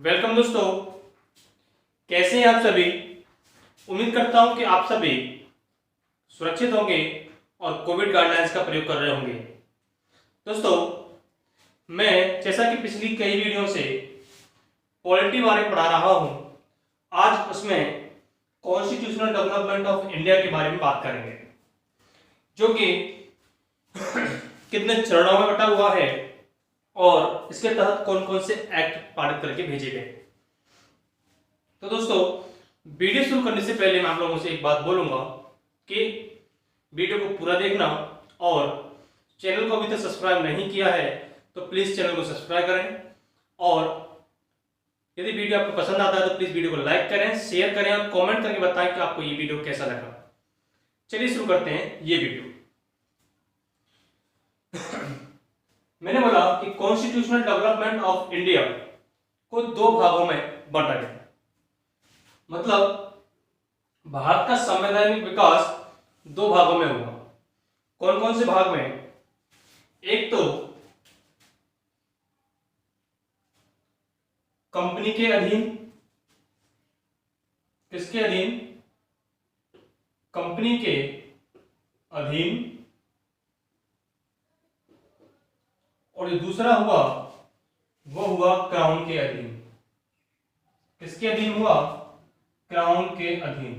Welcome दोस्तों, कैसे हैं आप सभी। उम्मीद करता हूं कि आप सभी सुरक्षित होंगे और कोविड गाइडलाइंस का प्रयोग कर रहे होंगे। दोस्तों, मैं जैसा कि पिछली कई वीडियो से पॉलिटी बारे में पढ़ा रहा हूं, आज उसमें कॉन्स्टिट्यूशनल डेवलपमेंट ऑफ इंडिया के बारे में बात करेंगे, जो कि कितने चरणों में बटा हुआ है और इसके तहत कौन कौन से एक्ट पारित करके भेजे गए। तो दोस्तों, वीडियो शुरू करने से पहले मैं आप लोगों से एक बात बोलूंगा कि वीडियो को पूरा देखना और चैनल को अभी तक सब्सक्राइब नहीं किया है तो प्लीज चैनल को सब्सक्राइब करें, और यदि वीडियो आपको पसंद आता है तो प्लीज वीडियो को लाइक करें, शेयर करें और कमेंट करके बताएं कि आपको ये वीडियो कैसा लगा। चलिए शुरू करते हैं ये वीडियो। मैंने बोला कि कॉन्स्टिट्यूशनल डेवलपमेंट ऑफ इंडिया को दो भागों में बांटा गया, मतलब भारत का संवैधानिक विकास दो भागों में हुआ। कौन कौन से भाग में? एक तो कंपनी के अधीन। किसके अधीन? कंपनी के अधीन। और जो दूसरा हुआ वो हुआ क्राउन के अधीन। किसके अधीन हुआ? क्राउन के अधीन।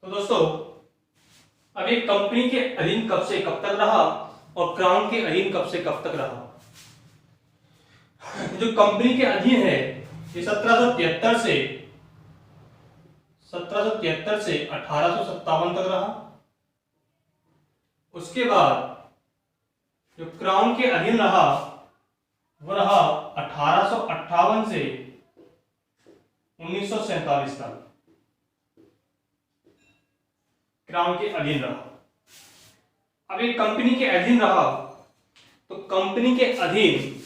तो दोस्तों, अब ये कंपनी के अधीन कब से कब तक रहा और क्राउन के अधीन कब से कब तक रहा? जो कंपनी के अधीन है ये 1773 से 1857 तक रहा। उसके बाद जो क्राउन के अधीन रहा वो रहा 1858 से 1947 तक क्राउन के अधीन रहा। अब एक कंपनी के अधीन रहा तो कंपनी के अधीन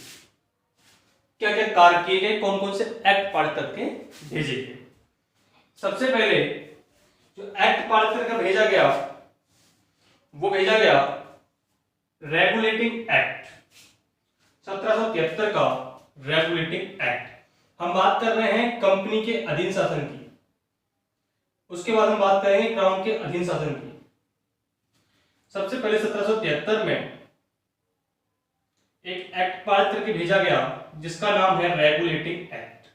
क्या क्या कार्य किए गए, कौन कौन से एक्ट पारित करके भेजे गए। सबसे पहले जो एक्ट पारित करके भेजा गया वो भेजा गया रेगुलेटिंग एक्ट, 1773 का रेगुलेटिंग एक्ट। हम बात कर रहे हैं कंपनी के अधीन शासन की, उसके बाद हम बात करेंगे क्राउन के अधीन शासन की। सबसे पहले 1773 में एक एक्ट पारित करके भेजा गया जिसका नाम है रेगुलेटिंग एक्ट।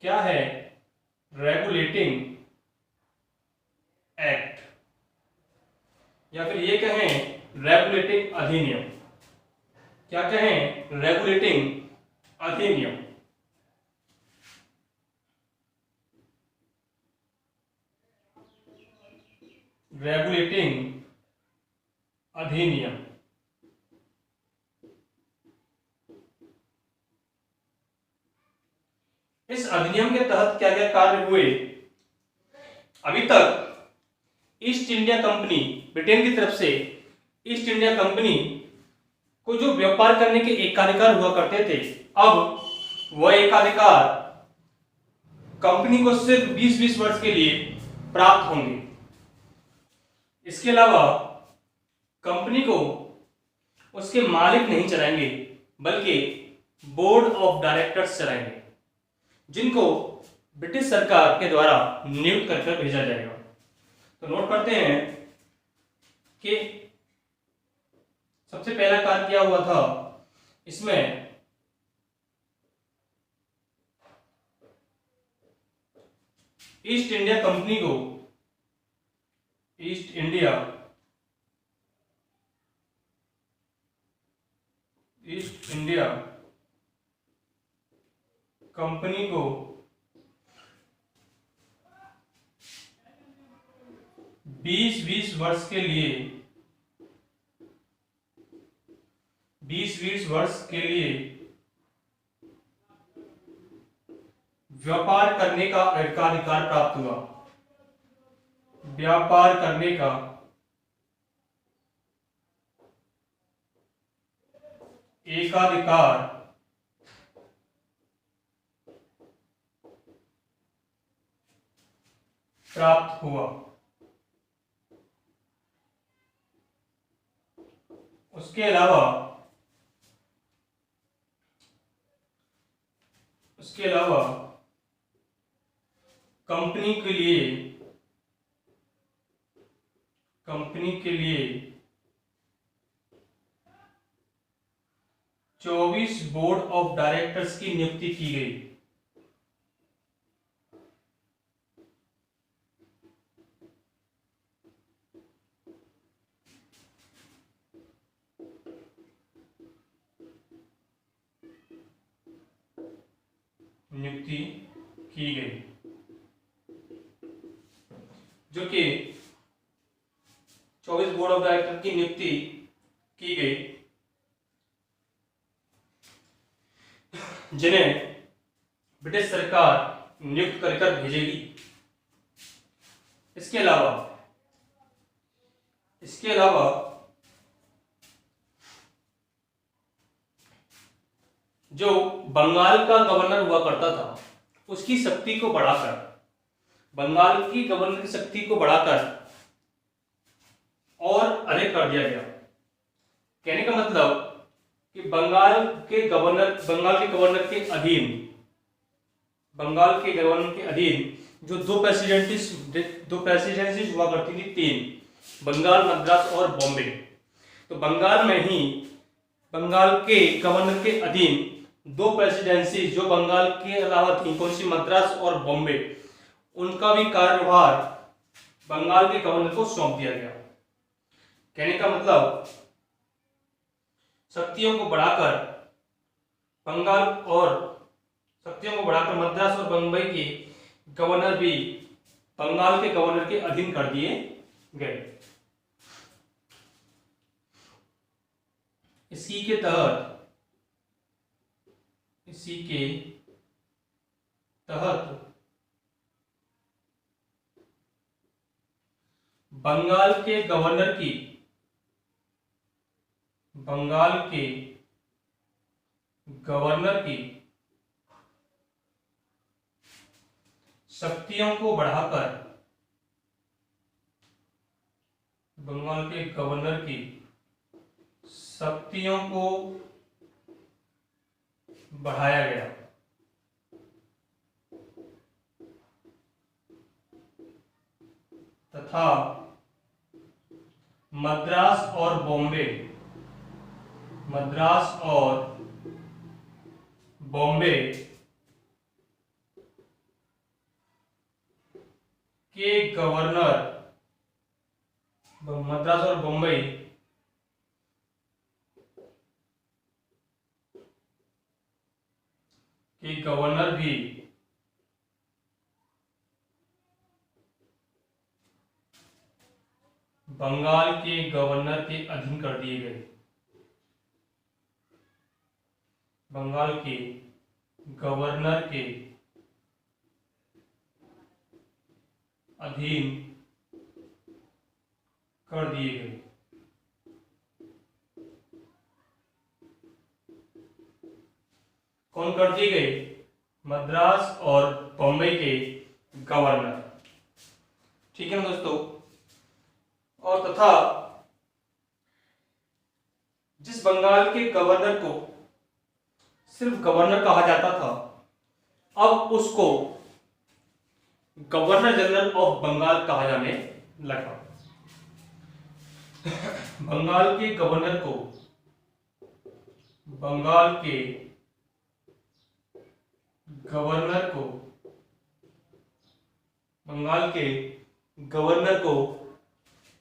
क्या है? रेगुलेटिंग एक्ट, या फिर ये कहें रेगुलेटिंग अधिनियम। क्या कहें? रेगुलेटिंग अधिनियम। रेगुलेटिंग अधिनियम। इस अधिनियम के तहत क्या क्या कार्य हुए? अभी तक ईस्ट इंडिया कंपनी, ब्रिटेन की तरफ से ईस्ट इंडिया कंपनी को जो व्यापार करने के एकाधिकार हुआ करते थे, अब वह एकाधिकार कंपनी को सिर्फ 20-20 वर्ष के लिए प्राप्त होंगे। इसके अलावा कंपनी को उसके मालिक नहीं चलाएंगे बल्कि बोर्ड ऑफ डायरेक्टर्स चलाएंगे, जिनको ब्रिटिश सरकार के द्वारा नियुक्त कर भेजा जाएगा। तो नोट करते हैं कि सबसे पहला कार्य क्या हुआ था इसमें। ईस्ट इंडिया कंपनी को, ईस्ट इंडिया कंपनी को 20-20 वर्ष के लिए 20-20 वर्ष के लिए व्यापार करने का एकाधिकार प्राप्त हुआ। व्यापार करने का एकाधिकार प्राप्त हुआ। उसके अलावा कंपनी के लिए 24 बोर्ड ऑफ डायरेक्टर्स की नियुक्ति की गई। जो कि 24 बोर्ड ऑफ डायरेक्टर की नियुक्ति की गई, जिन्हें ब्रिटिश सरकार नियुक्त कर भेजेगी। इसके अलावा जो बंगाल का गवर्नर हुआ करता था, उसकी शक्ति को बढ़ाकर, बंगाल की गवर्नर की शक्ति को बढ़ाकर और अधिक कर दिया गया। कहने का मतलब कि बंगाल के गवर्नर के अधीन जो दो प्रेसिडेंसीज हुआ करती थी, 3, बंगाल, मद्रास और बॉम्बे। तो बंगाल में ही बंगाल के गवर्नर के अधीन 2 प्रेसिडेंसी जो बंगाल के अलावा थी, कौन सी, मद्रास और बॉम्बे, उनका भी कार्यभार बंगाल के गवर्नर को सौंप दिया गया। कहने का मतलब शक्तियों को बढ़ाकर मद्रास और बम्बई के गवर्नर भी बंगाल के गवर्नर के अधीन कर दिए गए। इसी के तहत बंगाल के गवर्नर की शक्तियों को बढ़ाकर बढ़ाया गया तथा मद्रास और बॉम्बे के गवर्नर भी बंगाल के गवर्नर के अधीन कर दिए गए। बंगाल के गवर्नर के अधीन कर दिए गए। कौन कर दिए गए? मद्रास और बॉम्बे के गवर्नर। ठीक है ना दोस्तों। और तथा जिस बंगाल के गवर्नर को सिर्फ गवर्नर कहा जाता था, अब उसको गवर्नर जनरल ऑफ बंगाल कहा जाने लगा। बंगाल के गवर्नर को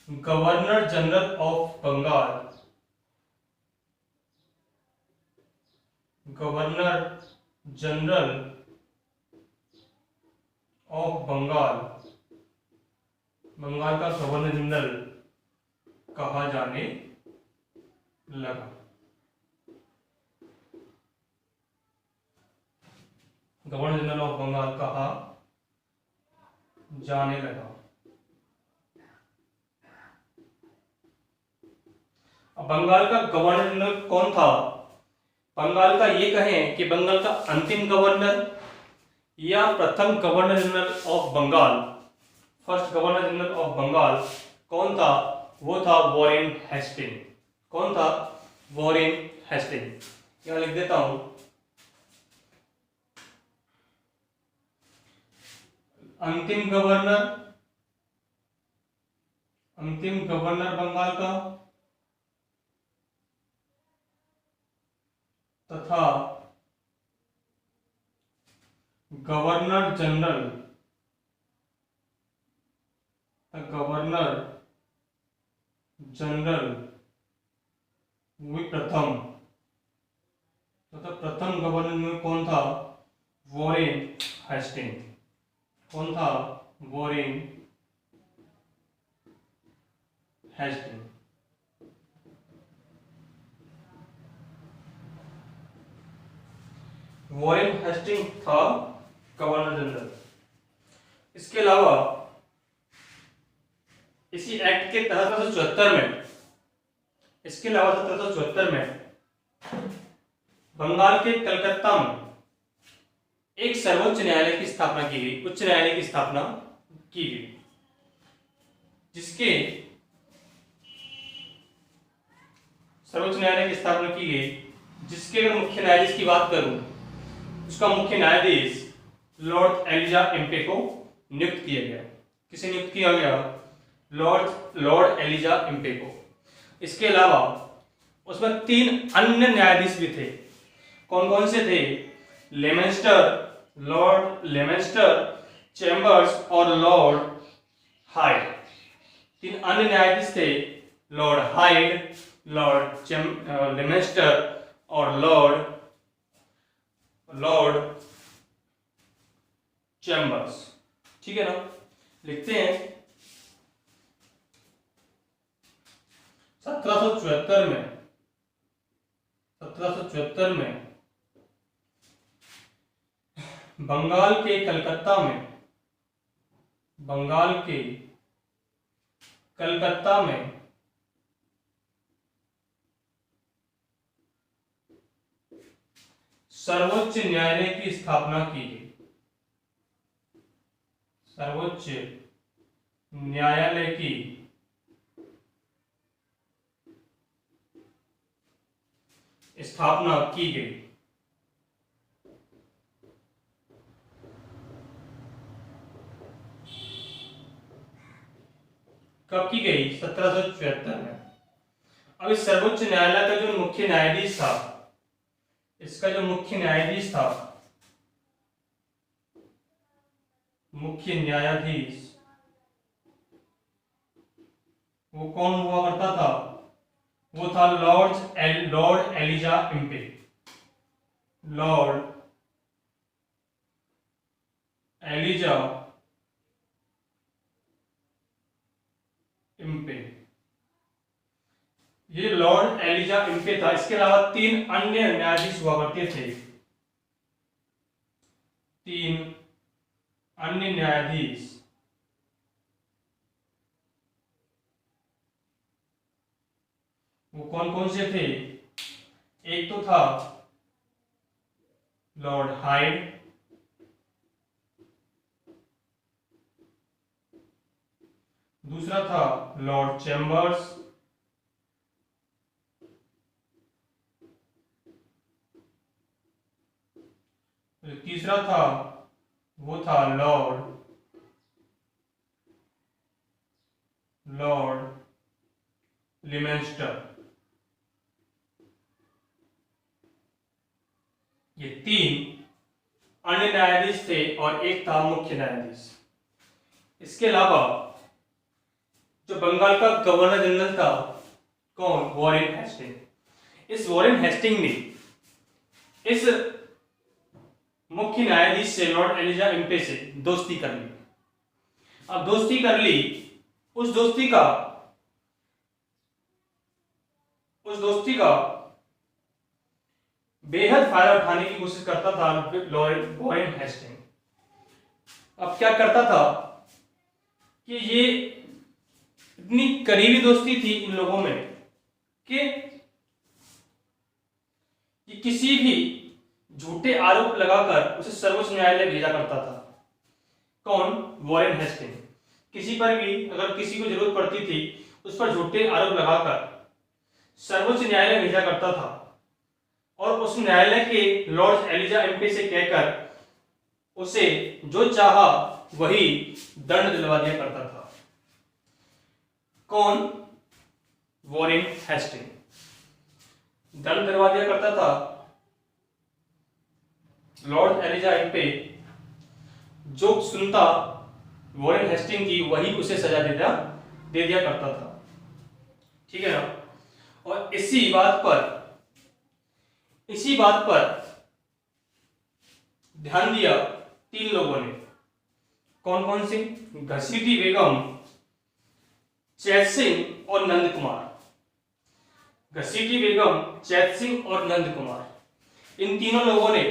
governor general of Bengal Bengal का गवर्नर जनरल कहा जाने लगा। गवर्नर जनरल ऑफ बंगाल कहा जाने लगा। अब बंगाल का गवर्नर जनरल कौन था? बंगाल का ये कहें कि बंगाल का अंतिम गवर्नर या प्रथम governor general of Bengal, first governor general of Bengal कौन था? वो था वॉरेन हेस्टिंग। कौन था? Warren Hastings. यहां लिख देता हूं, अंतिम गवर्नर बंगाल का तथा गवर्नर जनरल वो भी प्रथम, तथा प्रथम गवर्नर में कौन था? Warren Hastings. कौन था? Warren Hastings. वॉरेन हेस्टिंग था गवर्नर जनरल। इसके अलावा इसी एक्ट के तहत 1774 में, इसके अलावा 1774 में बंगाल के कलकत्ता में एक सर्वोच्च न्यायालय की स्थापना की गई, उच्च न्यायालय की स्थापना की गई, जिसके सर्वोच्च न्यायालय की स्थापना की गई, जिसके अगर मुख्य न्यायाधीश की बात करूं, उसका मुख्य न्यायाधीश लॉर्ड एलिजा एम्पे को नियुक्त किया गया। किसे नियुक्त किया गया? लॉर्ड एलिजा एम्पे को। इसके अलावा उसमें 3 अन्य न्यायाधीश भी थे। कौन कौन से थे? लॉर्ड लेमेस्टर, चैम्बर्स और लॉर्ड हाइड। 3 अन्य न्यायाधीश थे, लॉर्ड हाइड, लॉर्ड लेमेस्टर और लॉर्ड चैम्बर्स। ठीक है ना? लिखते हैं 1774 में बंगाल के कलकत्ता में सर्वोच्च न्यायालय की स्थापना की गई। सर्वोच्च न्यायालय की स्थापना की गई। कब की गई? 1774 में। अब इस सर्वोच्च न्यायालय का जो मुख्य न्यायाधीश था, इसका जो मुख्य न्यायाधीश था, मुख्य न्यायाधीश वो कौन हुआ करता था? वो था lord Elijah Impey. Lord Elijah Impey, ये लॉर्ड एलिजा एम्पे था। इसके अलावा 3 अन्य न्यायाधीश हुआ करते थे। 3 अन्य न्यायाधीश, वो कौन कौन से थे? एक तो था लॉर्ड हाइड, दूसरा था लॉर्ड चैम्बर्स, तीसरा था वो था लॉर्ड लेमेस्टर। ये 3 अन्य न्यायाधीश थे और एक था मुख्य न्यायाधीश। इसके अलावा जो बंगाल का गवर्नर जनरल था, कौन? Warren Hastings. इस वॉरेन हेस्टिंग ने इस मुख्य न्यायाधीश से, लॉर्ड एलिजा एम्पे से दोस्ती कर ली। अब दोस्ती कर ली, उस दोस्ती का बेहद फायदा उठाने की कोशिश करता था वॉरेन हेस्टिंग। अब क्या करता था कि ये इतनी करीबी दोस्ती थी इन लोगों में कि किसी भी झूठे आरोप लगाकर उसे सर्वोच्च न्यायालय भेजा करता था। कौन? Warren Hastings. किसी पर भी अगर किसी को जरूरत पड़ती थी, उस पर झूठे आरोप लगाकर सर्वोच्च न्यायालय भेजा करता था और उस न्यायालय के लॉर्ड एलिजा एमपी से कहकर उसे जो चाहा वही दंड दिलवा दिया करता था। कौन? वॉरेन हेस्टिंग दंड दिलवा दिया करता था। लॉर्ड एलिजा एमपी जो सुनता वॉरेन हेस्टिंग की वही उसे सजा दे दिया करता था। ठीक है ना? और इसी बात पर ध्यान दिया 3 लोगों ने। कौन कौन से? घसीटी बेगम, चैत सिंह और नंद कुमार। घसीटी बेगम, चैत सिंह और नंद कुमार, इन तीनों लोगों ने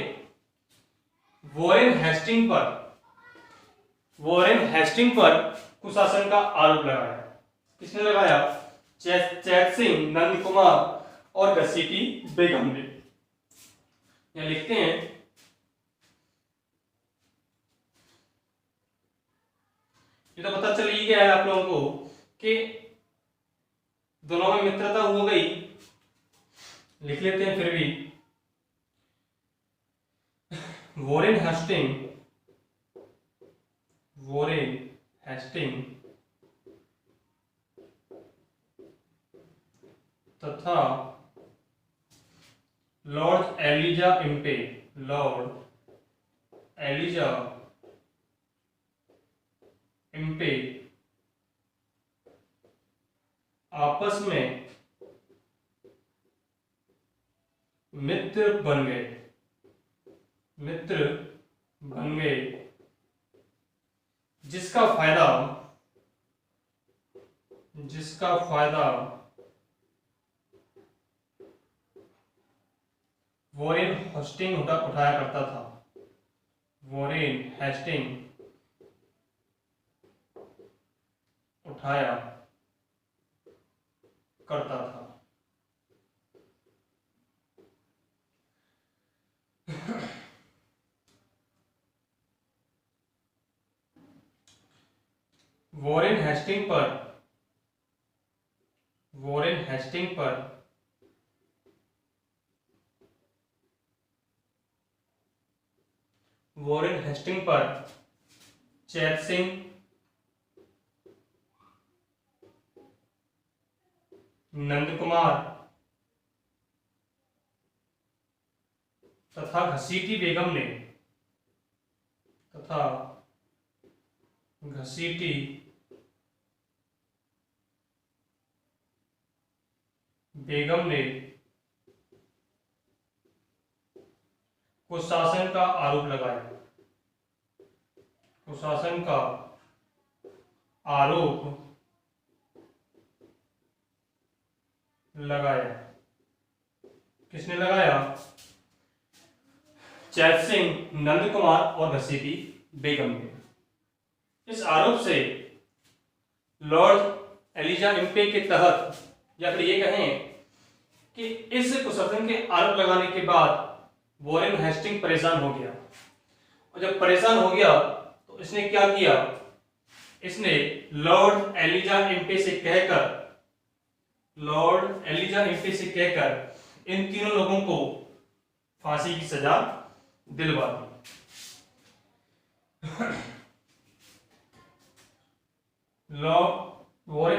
वॉरेन हेस्टिंग पर कुशासन का आरोप लगाया। किसने लगाया? चैत सिंह, नंद कुमार और घसीटी बेगम ने। यहां लिखते हैं, ये तो पता चल ही गया है आप लोगों को कि दोनों में मित्रता हो गई। लिख लेते हैं फिर भी। वॉरेन हेस्टिंग तथा लॉर्ड एलिजा इम्पे आपस में मित्र बन गए, जिसका फायदा वॉरेन हेस्टिंग उठाया करता था। वॉरेन हेस्टिंग उठाया करता था। वॉरेन हेस्टिंग पर चैत सिंह, नंद कुमार तथा घसीटी बेगम ने कुशासन का आरोप लगाया। किसने लगाया? चैत सिंह, नंद कुमार और घसीटी बेगम ने। इस आरोप से लॉर्ड एलिजा एम्पे के तहत, या फिर ये कहें कि इस कुशासन के आरोप लगाने के बाद वॉरेन हेस्टिंग परेशान हो गया, और जब परेशान हो गया तो इसने क्या किया? इसने लॉर्ड एलिजा एम्पे से कहकर इन तीनों लोगों को फांसी की सजा दिलवा दी। वॉरेन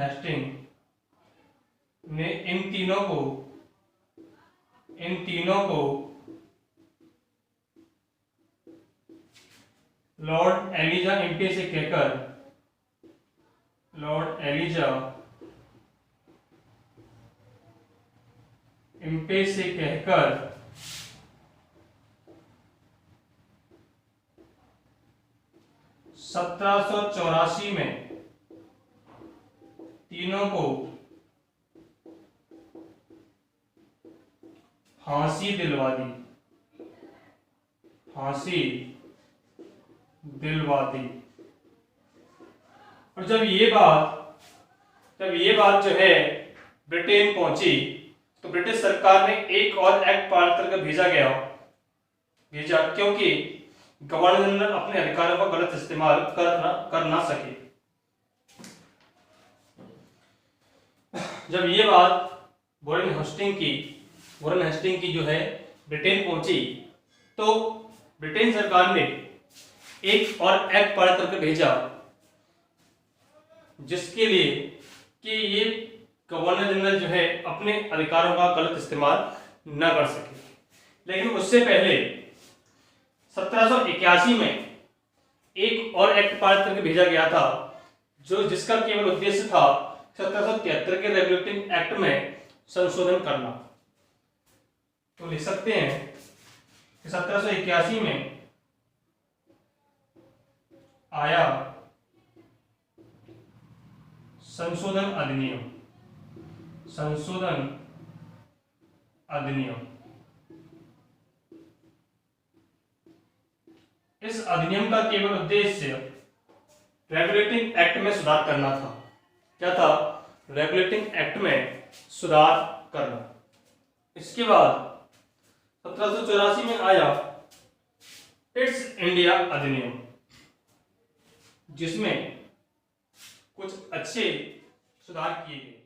हेस्टिंग ने इन तीनों को लॉर्ड एलिजा एम्पे से कहकर 1784 में तीनों को फांसी दिलवा दी। और जब ये बात जो है ब्रिटेन पहुंची तो ब्रिटिश सरकार ने एक और एक्ट पास करके भेजा, क्योंकि गवर्नर जनरल अपने अधिकारों का गलत इस्तेमाल कर ना सके। जब ये बात वॉरेन हेस्टिंग की जो है ब्रिटेन पहुंची, तो ब्रिटेन सरकार ने एक और एक्ट पारित करके भेजा, जिसके लिए कि ये गवर्नर जनरल जो है अपने अधिकारों का गलत इस्तेमाल न कर सके। लेकिन उससे पहले 1781 में एक और एक्ट पारित करके भेजा गया था, जिसका केवल उद्देश्य था 1773 के रेगुलेटिंग एक्ट में संशोधन करना। तो लिख सकते हैं कि 1781 में आया संशोधन अधिनियम। इस अधिनियम का केवल उद्देश्य रेगुलेटिंग एक्ट में सुधार करना था। क्या था? रेगुलेटिंग एक्ट में सुधार करना। इसके बाद 1784 में आया ईस्ट इंडिया अधिनियम, जिसमें कुछ अच्छे सुधार किए गए।